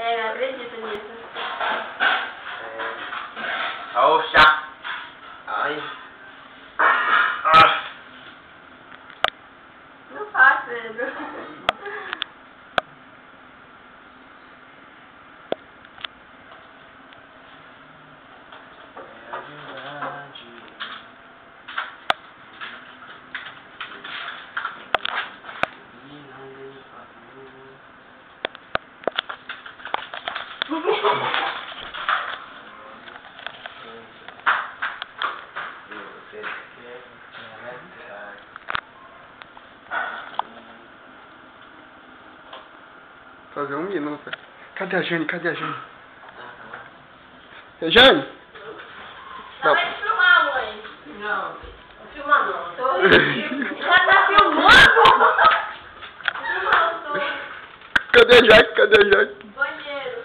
É, acredito nisso. Olha o chá. Ai. Ah. Não faz, Pedro. Fazer 1 minuto. Cadê a Jane? Cadê a Jane? Jane? Não vai te filmar, mãe. Não. Não filma não. Tô ridículo. Já tá filmando? Filmando. Cadê a Jaque? Cadê a Jaque? Banheiro.